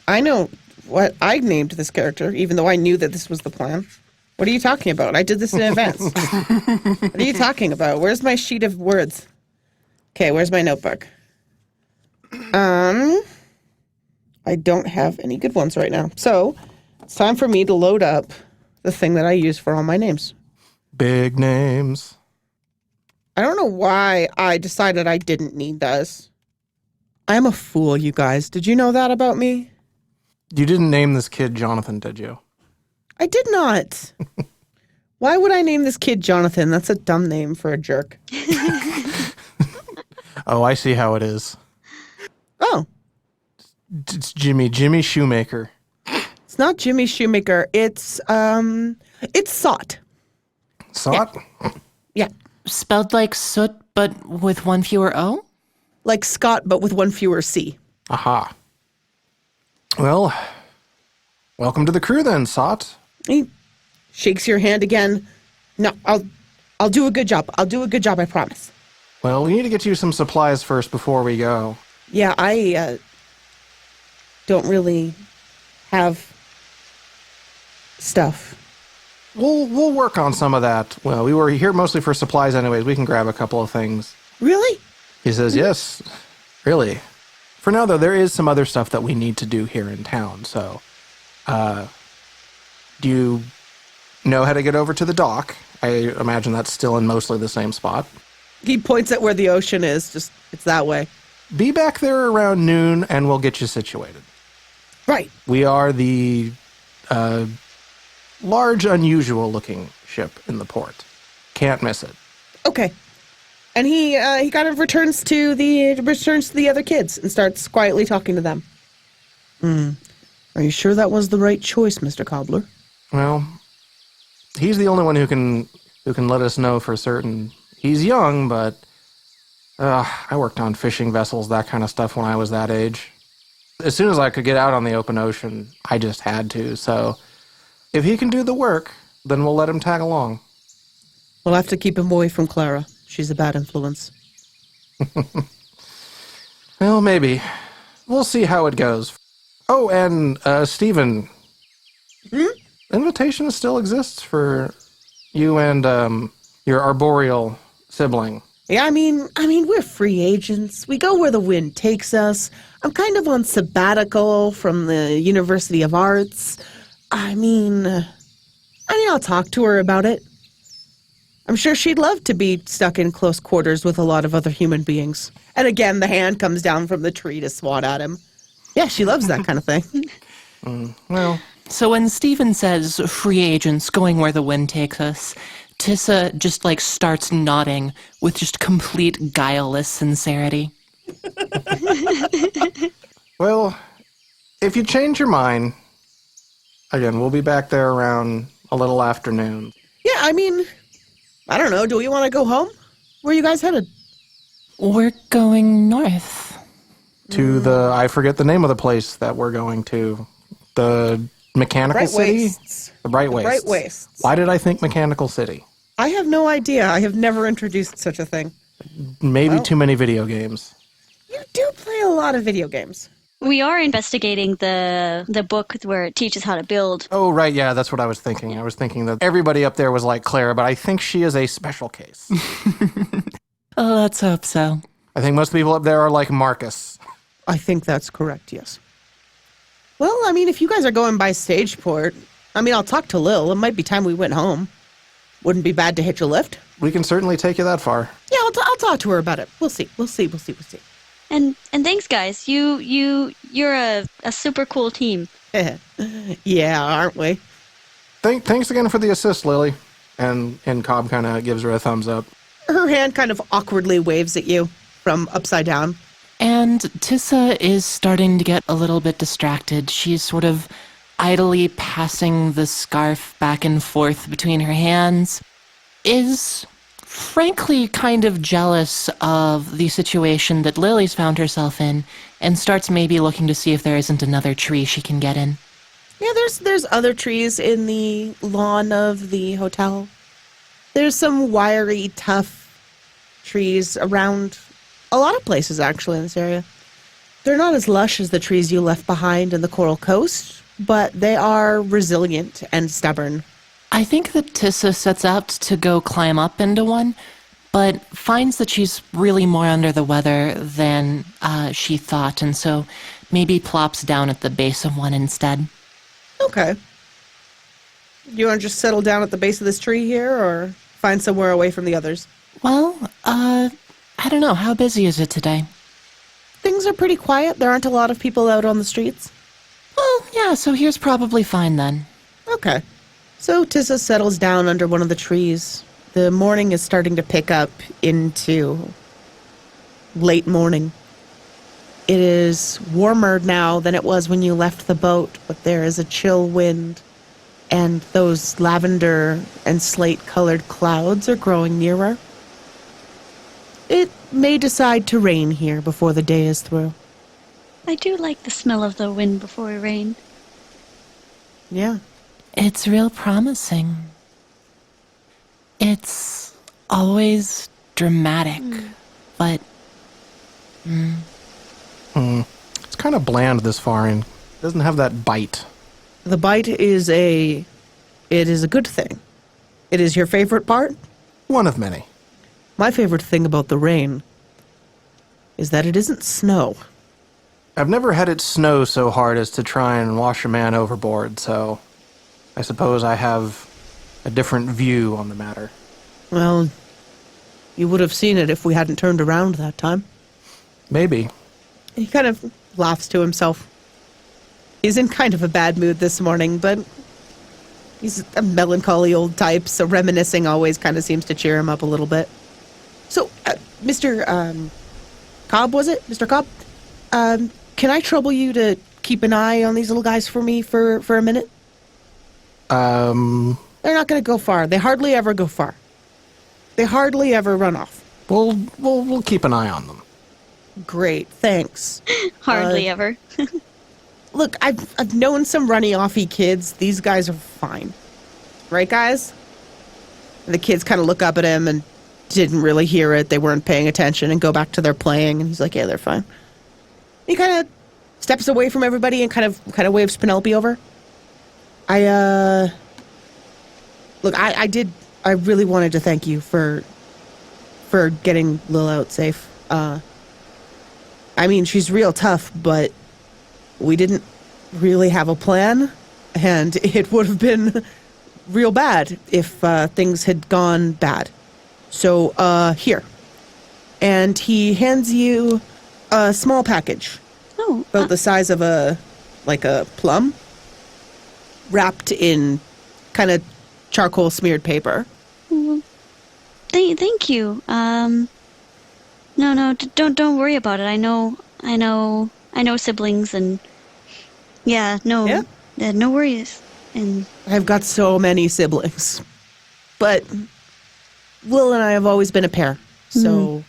I know what I named this character, even though I knew that this was the plan. What are you talking about? I did this in advance. What are you talking about? Where's my sheet of words? Okay, where's my notebook? I don't have any good ones right now. So, it's time for me to load up the thing that I use for all my names. Big names. I don't know why I decided I didn't need this. I'm a fool, you guys. Did you know that about me? You didn't name this kid Jonathan, did you? I did not. Why would I name this kid Jonathan? That's a dumb name for a jerk. Oh, I see how it is. Oh. It's Jimmy Shoemaker. It's not Jimmy Shoemaker. It's Sot. Sot? Yeah. Spelled like soot, but with one fewer O? Like Scott, but with one fewer C. Aha. Well, welcome to the crew then, Sot. He shakes your hand again. No, I'll do a good job. I'll do a good job, I promise. Well, we need to get you some supplies first before we go. Yeah, I don't really have stuff. We'll work on some of that. Well, we were here mostly for supplies anyways. We can grab a couple of things. Really? He says, yes, really. For now, though, there is some other stuff that we need to do here in town. So, do you know how to get over to the dock? I imagine that's still in mostly the same spot. He points at where the ocean is. Just, it's that way. Be back there around noon, and we'll get you situated. Right. We are the large, unusual-looking ship in the port. Can't miss it. Okay. And he kind of returns to the other kids and starts quietly talking to them. Are you sure that was the right choice, Mr. Cobbler? Well, he's the only one who can let us know for certain. He's young, but I worked on fishing vessels, that kind of stuff when I was that age. As soon as I could get out on the open ocean, I just had to. So if he can do the work, then we'll let him tag along. We'll have to keep him away from Clara. She's a bad influence. Well, maybe. We'll see how it goes. Oh, and Stephen. Invitation still exists for you and your arboreal sibling. Yeah, I mean, we're free agents. We go where the wind takes us. I'm kind of on sabbatical from the University of Arts. I mean, I'll talk to her about it. I'm sure she'd love to be stuck in close quarters with a lot of other human beings. And again, the hand comes down from the tree to swat at him. Yeah, she loves that kind of thing. Well, So when Steven says free agents going where the wind takes us, Tissa just starts nodding with just complete guileless sincerity. well, if you change your mind, again, we'll be back there around a little afternoon. Yeah, I mean, I don't know. Do we want to go home? Where are you guys headed? We're going north. To I forget the name of the place that we're going to. The Mechanical Bright City? Wastes. The Bright Wastes. Bright Wastes. Why did I think Mechanical City? I have no idea. I have never introduced such a thing. Maybe too many video games. You do play a lot of video games. We are investigating the book where it teaches how to build. Oh, right, yeah, that's what I was thinking. I was thinking that everybody up there was like Clara, but I think she is a special case. Oh, let's hope so. I think most people up there are like Marcus. I think that's correct, yes. Well, I mean, if you guys are going by Stageport, I'll talk to Lil. It might be time we went home. Wouldn't be bad to hitch a lift. We can certainly take you that far. Yeah, I'll talk to her about it. We'll see. And thanks, guys. You're a super cool team. Yeah, aren't we? Thanks again for the assist, Lily. And Cobb kind of gives her a thumbs up. Her hand kind of awkwardly waves at you from upside down. And Tissa is starting to get a little bit distracted. She's sort of idly passing the scarf back and forth between her hands, is frankly kind of jealous of the situation that Lily's found herself in, and starts maybe looking to see if there isn't another tree she can get in. Yeah, there's other trees in the lawn of the hotel. There's some wiry, tough trees around a lot of places, actually, in this area. They're not as lush as the trees you left behind in the Coral Coast, but they are resilient and stubborn. I think that Tissa sets out to go climb up into one, but finds that she's really more under the weather than she thought, and so maybe plops down at the base of one instead. Okay. You want to just settle down at the base of this tree here, or find somewhere away from the others? Well, I don't know. How busy is it today? Things are pretty quiet. There aren't a lot of people out on the streets. Well, yeah, so here's probably fine then. Okay. So Tissa settles down under one of the trees. The morning is starting to pick up into late morning. It is warmer now than it was when you left the boat, but there is a chill wind, and those lavender and slate-colored clouds are growing nearer. It may decide to rain here before the day is through. I do like the smell of the wind before it rain. Yeah. It's real promising. It's always dramatic, but It's kind of bland this far and doesn't have that bite. The bite is it is a good thing. It is your favorite part? One of many. My favorite thing about the rain is that it isn't snow. I've never had it snow so hard as to try and wash a man overboard, so I suppose I have a different view on the matter. Well, you would have seen it if we hadn't turned around that time. Maybe. He kind of laughs to himself. He's in kind of a bad mood this morning, but he's a melancholy old type, so reminiscing always kind of seems to cheer him up a little bit. So, Mr. Cobb, was it? Mr. Cobb? Can I trouble you to keep an eye on these little guys for me for a minute? They're not going to go far. They hardly ever go far. They hardly ever run off. We'll keep an eye on them. Great, thanks. Hardly ever. Look, I've known some runny-offy kids. These guys are fine. Right, guys? And the kids kind of look up at him and didn't really hear it. They weren't paying attention and go back to their playing. And he's like, yeah, they're fine. He kind of steps away from everybody and kind of waves Penelope over. Look, I really wanted to thank you for getting Lil out safe. I mean, she's real tough, but we didn't really have a plan, and it would have been real bad if things had gone bad. So, here. And he hands you a small package. Oh. About the size of a plum, wrapped in kind of charcoal smeared paper. Thank you. No, don't worry about it. I know siblings, and yeah, no worries. And I've got so many siblings, but Lil and I have always been a pair, so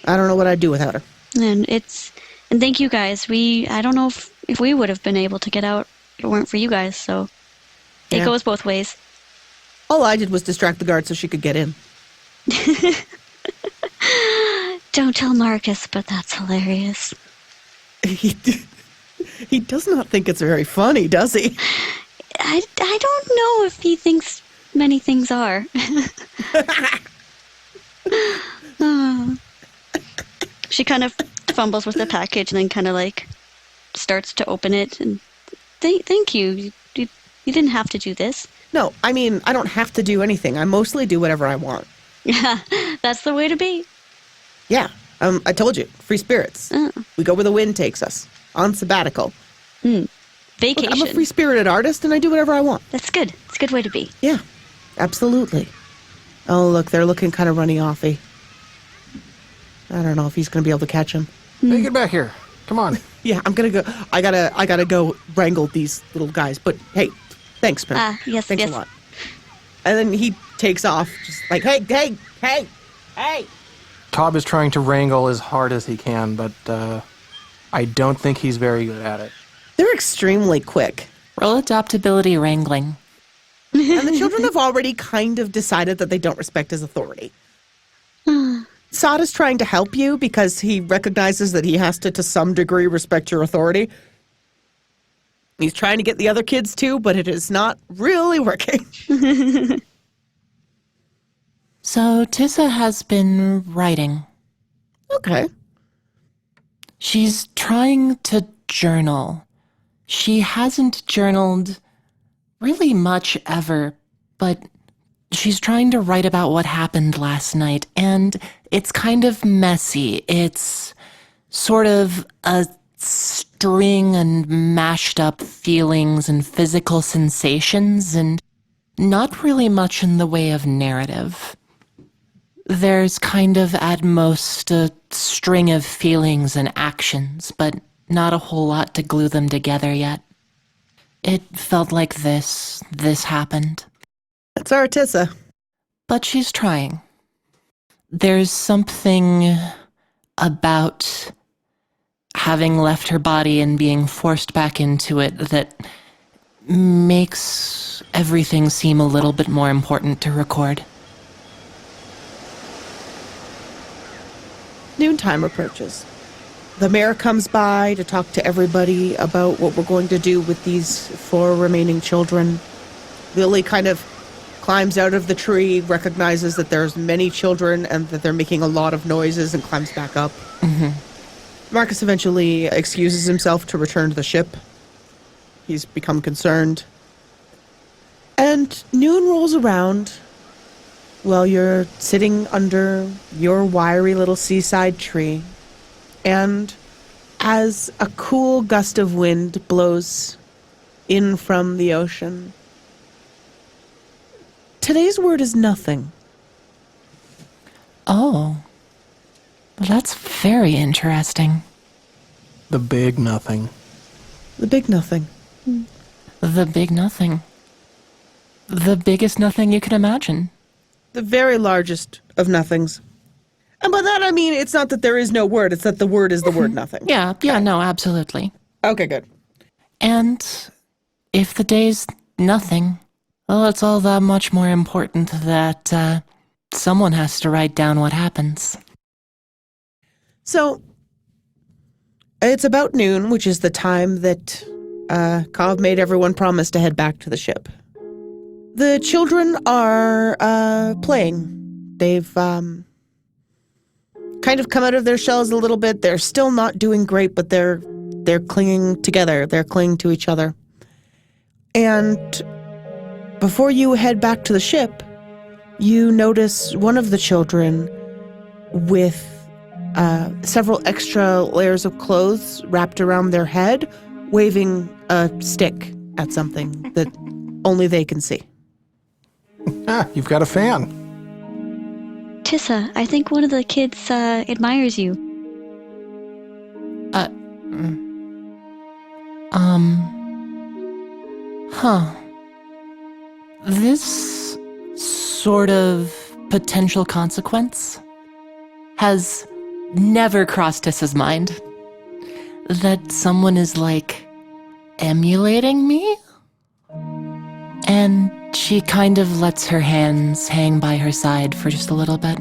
I don't know what I'd do without her. and thank you guys. I don't know if we would have been able to get out if it weren't for you guys. So it Yeah. goes both ways. All I did was distract the guard so she could get in. Don't tell Marcus, but that's hilarious. He does not think it's very funny, does he? I don't know if he thinks many things are. She kind of fumbles with the package and then kind of like starts to open it. And thank you. You didn't have to do this. No, I mean, I don't have to do anything. I mostly do whatever I want. Yeah, that's the way to be. Yeah, I told you, free spirits. We go where the wind takes us, on sabbatical. Vacation. Look, I'm a free-spirited artist, and I do whatever I want. That's good. It's a good way to be. Yeah, absolutely. Oh, look, they're looking kind of runny-offy. I don't know if he's going to be able to catch him. Hey, get back here. Come on. Yeah, I'm going to go. I gotta go wrangle these little guys. But hey, thanks, Pen. Yes, Thanks yes. a lot. And then he takes off, just like, hey. Cobb is trying to wrangle as hard as he can, but I don't think he's very good at it. They're extremely quick. roll adaptability wrangling. And the children have already kind of decided that they don't respect his authority. Sod is trying to help you because he recognizes that he has to some degree, respect your authority. He's trying to get the other kids too, but it is not really working. So Tissa has been writing. Okay. She's trying to journal. She hasn't journaled really much ever, but she's trying to write about what happened last night, and it's kind of messy. It's sort of a string and mashed up feelings and physical sensations, and not really much in the way of narrative. There's kind of at most a string of feelings and actions, but not a whole lot to glue them together yet. It felt like this happened. That's our Tissa. But she's trying. There's something about having left her body and being forced back into it that makes everything seem a little bit more important to record. Noontime approaches. The mayor comes by to talk to everybody about what we're going to do with these 4 remaining children. Lily kind of climbs out of the tree, recognizes that there's many children and that they're making a lot of noises, and climbs back up. Marcus eventually excuses himself to return to the ship. He's become concerned. And noon rolls around while you're sitting under your wiry little seaside tree. And as a cool gust of wind blows in from the ocean, today's word is nothing. Oh, that's very interesting. The big nothing. The big nothing. The big nothing. The biggest nothing you can imagine. The very largest of nothings. And by that I mean it's not that there is no word, it's that the word is the word nothing. Yeah, no, absolutely. Okay, good. And if the day's nothing, well, it's all that much more important that someone has to write down what happens. So, it's about noon, which is the time that Cobb made everyone promise to head back to the ship. The children are playing. They've kind of come out of their shells a little bit. They're still not doing great, but they're clinging together. They're clinging to each other. And before you head back to the ship, you notice one of the children with several extra layers of clothes wrapped around their head, waving a stick at something that only they can see. Ah, you've got a fan. Tissa, I think one of the kids admires you. This sort of potential consequence has never crossed Tissa's mind. That someone is, like, emulating me? And she kind of lets her hands hang by her side for just a little bit.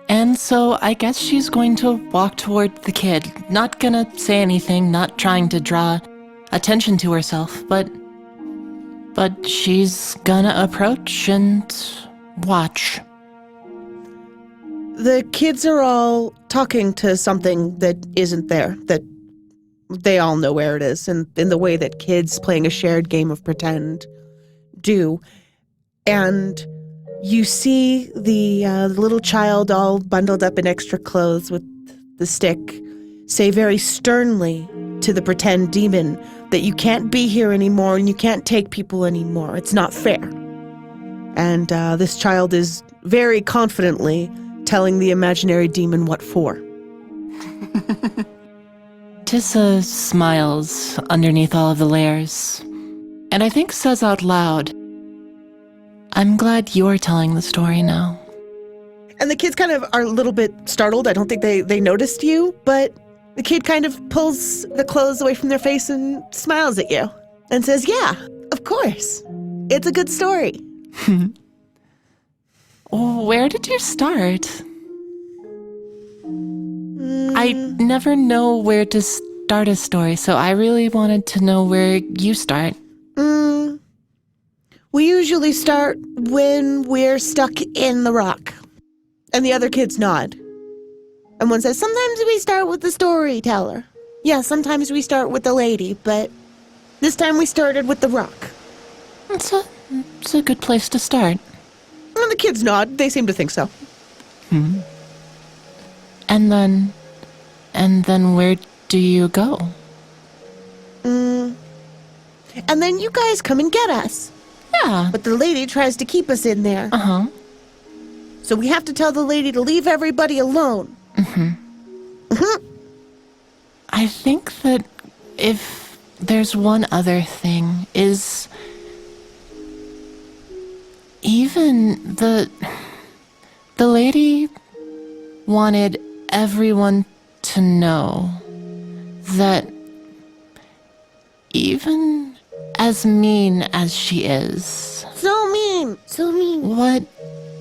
And so I guess she's going to walk toward the kid. Not gonna say anything, not trying to draw attention to herself, but she's gonna approach and watch. The kids are all talking to something that isn't there, that they all know where it is, and in the way that kids playing a shared game of pretend do. And you see the little child all bundled up in extra clothes with the stick say very sternly to the pretend demon that you can't be here anymore and you can't take people anymore. It's not fair. And this child is very confidently telling the imaginary demon what for. Tissa smiles underneath all of the layers, and I think says out loud, "I'm glad you're telling the story now." And the kids kind of are a little bit startled. I don't think they noticed you, but the kid kind of pulls the clothes away from their face and smiles at you and says, "Yeah, of course. It's a good story." Where did you start? I never know where to start a story, so I really wanted to know where you start. We usually start when we're stuck in the rock. And the other kids nod. And one says, "Sometimes we start with the storyteller. Yeah, sometimes we start with the lady, but this time we started with the rock." It's a good place to start. And the kids nod. They seem to think so. And then where do you go? And then you guys come and get us. Yeah. But the lady tries to keep us in there. Uh-huh. So we have to tell the lady to leave everybody alone. I think that if there's one other thing is even the lady wanted everyone to know that even as mean as she is, So mean. what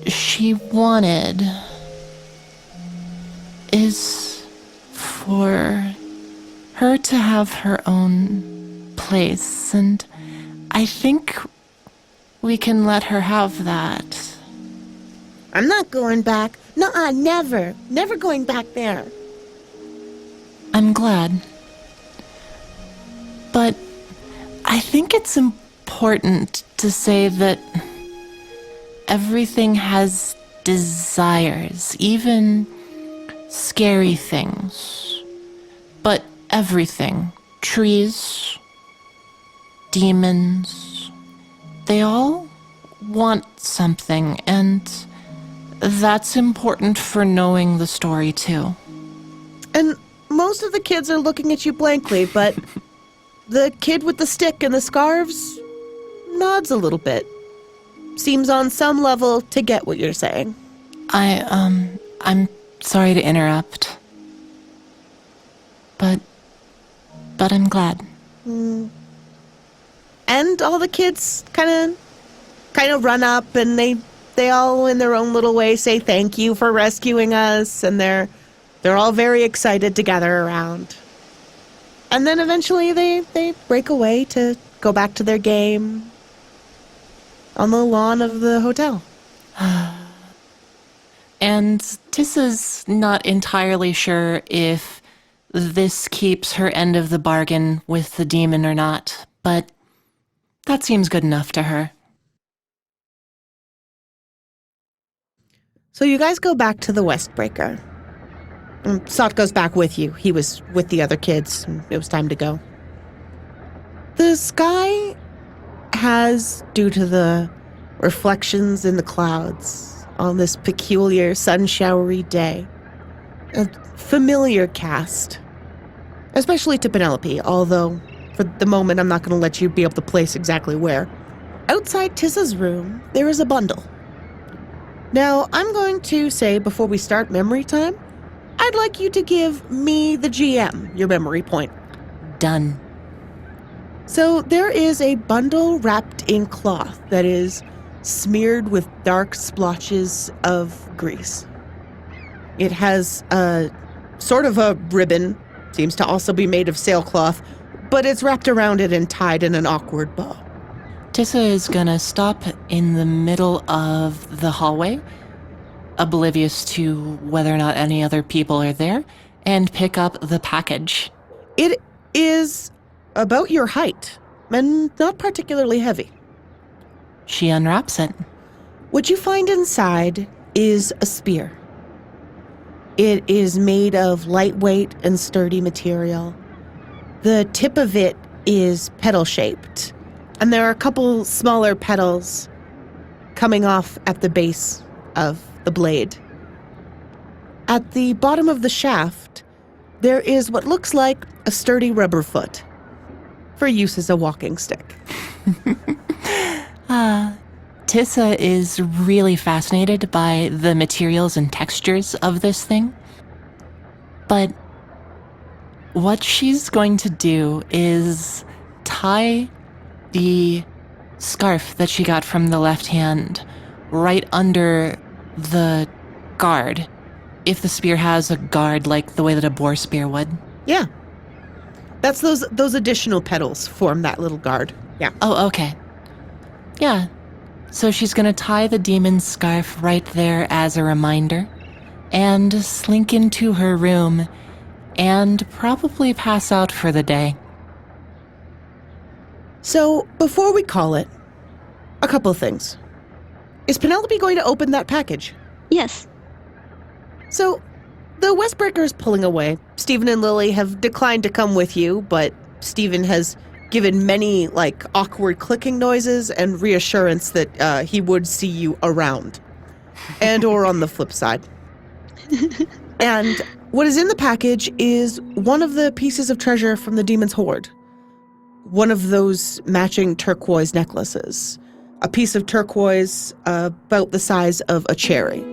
she wanted is for her to have her own place, and I think we can let her have that. I'm not going back. Nuh-uh, never. Never going back there. I'm glad. But I think it's important to say that everything has desires, even scary things. But everything, trees, demons, they all want something, and that's important for knowing the story too. And most of the kids are looking at you blankly, but the kid with the stick and the scarves nods a little bit. Seems on some level to get what you're saying. I'm sorry to interrupt. But I'm glad. And all the kids kind of run up, and they all in their own little way say thank you for rescuing us, and they're all very excited to gather around. And then eventually they break away to go back to their game on the lawn of the hotel. And Tissa's not entirely sure if this keeps her end of the bargain with the demon or not, but that seems good enough to her. So you guys go back to the Westbreaker. Sot goes back with you. He was with the other kids, and it was time to go. The sky has, due to the reflections in the clouds on this peculiar sun-showery day, a familiar cast, especially to Penelope, although for the moment I'm not going to let you be able to place exactly where. Outside Tissa's room, there is a bundle. Now, I'm going to say before we start memory time, I'd like you to give me, the GM, your memory point. Done. So there is a bundle wrapped in cloth that is smeared with dark splotches of grease. It has a sort of a ribbon, seems to also be made of sailcloth, but it's wrapped around it and tied in an awkward bow. Tissa is gonna stop in the middle of the hallway, oblivious to whether or not any other people are there, and pick up the package. It is about your height, and not particularly heavy. She unwraps it. What you find inside is a spear. It is made of lightweight and sturdy material. The tip of it is petal-shaped, and there are a couple smaller petals coming off at the base of the blade. At the bottom of the shaft, there is what looks like a sturdy rubber foot for use as a walking stick. Tissa is really fascinated by the materials and textures of this thing. But what she's going to do is tie the scarf that she got from the left hand right under the guard, if the spear has a guard like the way that a boar spear would. Yeah. That's those additional petals form that little guard. Yeah. Oh, okay. Yeah. So she's gonna tie the demon's scarf right there as a reminder, and slink into her room, and probably pass out for the day. So, before we call it, a couple of things. Is Penelope going to open that package? Yes. So, the Westbreaker is pulling away. Stephen and Lily have declined to come with you, but Stephen has given many, awkward clicking noises and reassurance that he would see you around. and or on the flip side. And what is in the package is one of the pieces of treasure from the demon's hoard. One of those matching turquoise necklaces. A piece of turquoise about the size of a cherry,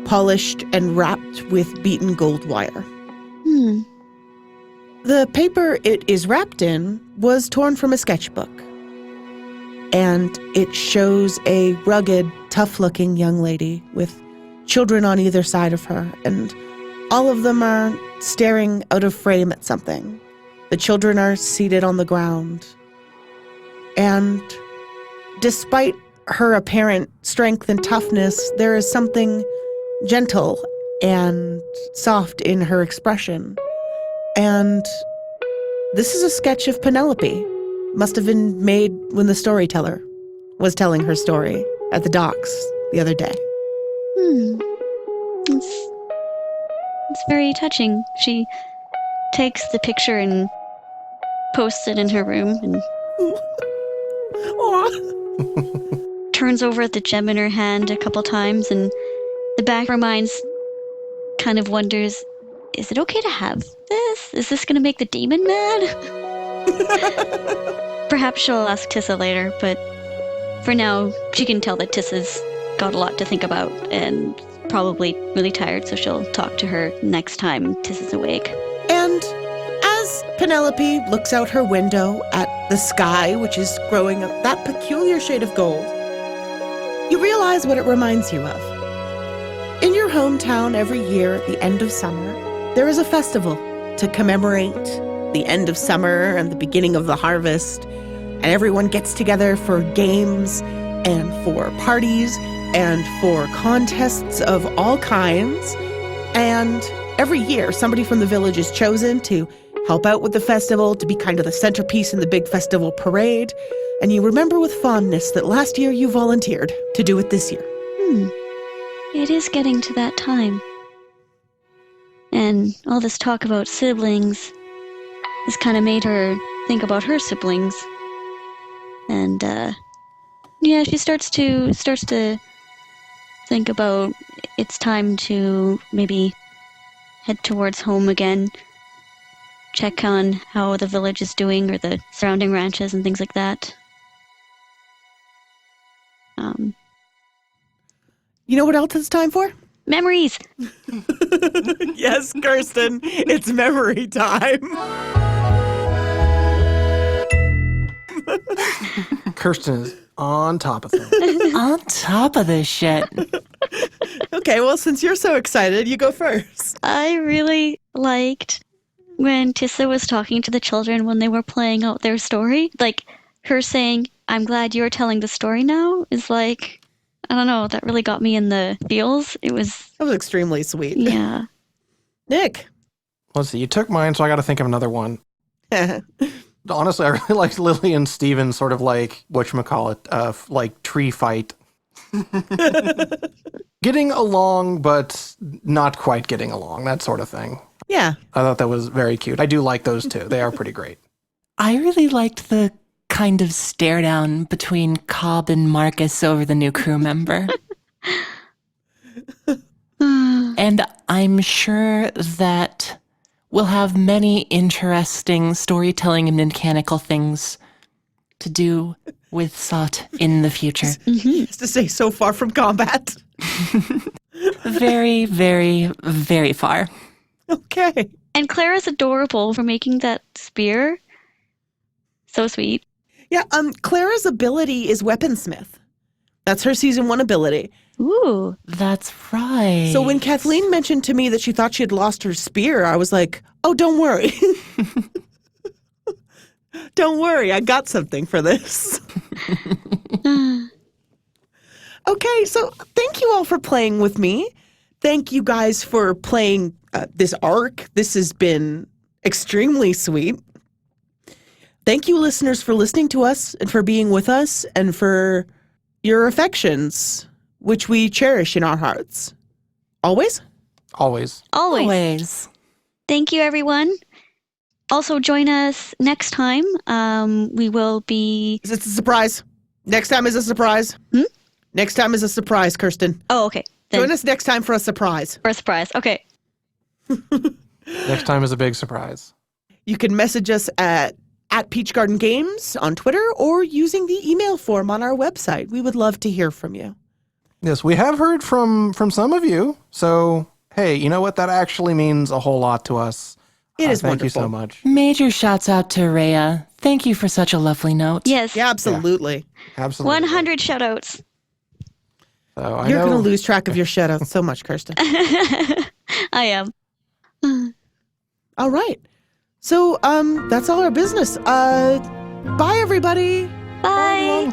polished and wrapped with beaten gold wire. The paper it is wrapped in was torn from a sketchbook. And it shows a rugged, tough-looking young lady with children on either side of her, and all of them are staring out of frame at something. The children are seated on the ground. And despite her apparent strength and toughness, there is something gentle and soft in her expression. And this is a sketch of Penelope. Must have been made when the storyteller was telling her story at the docks the other day. It's very touching. She takes the picture and posts it in her room and turns over the gem in her hand a couple times, and the back of her mind kind of wonders, is it okay to have this? Is this going to make the demon mad? Perhaps she'll ask Tissa later, but for now, she can tell that Tissa's got a lot to think about and probably really tired, so she'll talk to her next time Tissa's awake. And as Penelope looks out her window at the sky, which is growing up that peculiar shade of gold, you realize what it reminds you of. In your hometown every year at the end of summer, there is a festival to commemorate the end of summer and the beginning of the harvest. And everyone gets together for games and for parties and for contests of all kinds. And every year, somebody from the village is chosen to help out with the festival, to be kind of the centerpiece in the big festival parade. And you remember with fondness that last year you volunteered to do it this year. It is getting to that time. And all this talk about siblings has kind of made her think about her siblings. And, yeah, she starts to think about it's time to maybe head towards home again, check on how the village is doing or the surrounding ranches and things like that. You know what else it's time for? Memories! Yes, Kirsten, it's memory time. Kirsten is on top of things. On top of this shit. Okay, well, since you're so excited, you go first. I really liked when Tissa was talking to the children when they were playing out their story. Like, her saying, I'm glad you're telling the story now, is like, I don't know, that really got me in the feels. It was... That was extremely sweet. Yeah. Nick. Let's see, you took mine, so I got to think of another one. Honestly, I really liked Lily and Steven sort of like, whatchamacallit, like tree fight. Getting along, but not quite getting along, that sort of thing. Yeah. I thought that was very cute. I do like those two. They are pretty great. I really liked the kind of stare down between Cobb and Marcus over the new crew member. And I'm sure that we'll have many interesting storytelling and mechanical things to do with Sot in the future. Just to say, so far from combat. Very, very, very far. Okay. And Clara's adorable for making that spear. So sweet. Yeah, Clara's ability is weaponsmith. That's her season 1 ability. Ooh. That's right. So when Kathleen mentioned to me that she thought she had lost her spear, I was like, oh, don't worry. Don't worry, I got something for this. Okay, so thank you all for playing with me. Thank you guys for playing this arc. This has been extremely sweet. Thank you, listeners, for listening to us and for being with us and for your affections, which we cherish in our hearts. Always? Always. Always. Thank you, everyone. Also, join us next time. We will be... Is it a surprise? Next time is a surprise? Next time is a surprise, Kirsten. Oh, okay. Then Join us next time for a surprise. for a surprise. Okay. Next time is a big surprise. You can message us at Peach Garden Games on Twitter or using the email form on our website. We would love to hear from you. Yes, we have heard from some of you. So, hey, you know what? That actually means a whole lot to us. It is Thank wonderful. you so much. Major shouts out to Rhea. Thank you for such a lovely note. Yes. Yeah, absolutely. Absolutely. 100 shoutouts. So I You're know, going to lose track of your shout-outs so much, Kirsten. I am. All right. So, that's all our business. Bye, everybody. Bye.